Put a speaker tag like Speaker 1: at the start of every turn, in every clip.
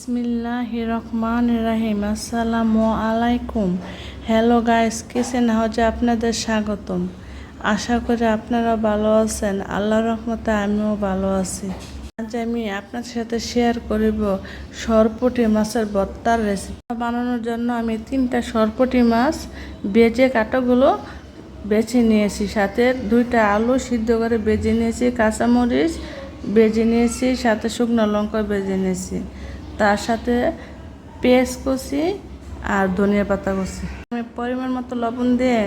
Speaker 1: বিসমিল্লাহির রহমানির রহিম। আসসালামু আলাইকুম। হ্যালো গাইস, কিচেন হাউজে আপনাদের স্বাগতম। আশা করি আপনারা ভালো আছেন। আল্লাহর রহমতে আমিও ভালো আছি। আজ আমি আপনাদের সাথে শেয়ার করিব সরপুঁটি মাছের ভর্তার রেসিপি। বানানোর জন্য আমি 3টা সরপুঁটি মাছ ভেজে কাটাগুলো বেছে নিয়েছি, সাথে 2টা আলু সিদ্ধ করে ভেজে নিয়েছি, কাঁচামরিচ ভেজে নিয়েছি, সাথে শুকনো লঙ্কা ভেজে নিয়েছি, তার সাথে পেঁয়াজ কুচি আর ধনিয়া পাতা কুচি। আমি পরিমাণ মতো লবণ দিয়ে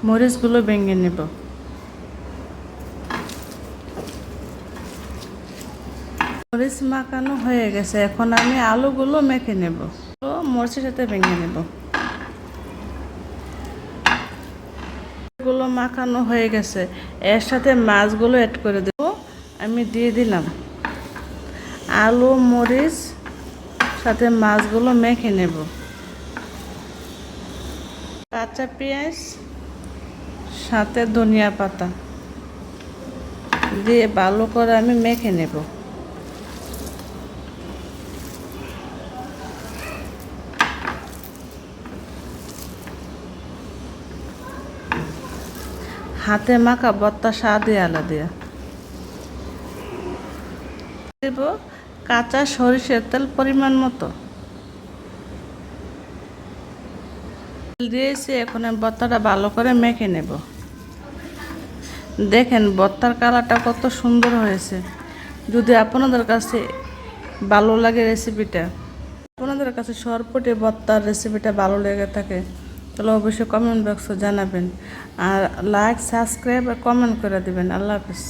Speaker 1: মরিচগুলো ভেঙে নেব। মরিচ মাখানো হয়ে গেছে, এখন আমি আলুগুলো মেখে নেব। মরিচের সাথে ভেঙে নেব। গুলো মাখানো হয়ে গেছে, এর সাথে মাছগুলো অ্যাড করে দেব। আমি দিয়ে দিলাম আলু, মরিচ সাথে মাছগুলো মেখে নেব। কাঁচা পেঁয়াজ সাথে ধনিয়া পাতা দিয়ে ভালো করে আমি মেখে নেব। হাতে মাখা ভর্তা স্বাদই আলাদা। দেব কাঁচা সরিষার তেল পরিমাণ মতো দিয়েছি। এখন আমি ভর্তাটা ভালো করে মেখে নেব। দেখেন ভর্তার কালারটা কত সুন্দর হয়েছে। যদি আপনাদের কাছে ভালো লাগে রেসিপিটা, আপনাদের কাছে সরপুঁটি ভর্তার রেসিপিটা ভালো লেগে থাকে, তাহলে অবশ্যই কমেন্ট বক্সে জানাবেন, আর লাইক, সাবস্ক্রাইব আর কমেন্ট করে দেবেন। আল্লাহ হাফেজ।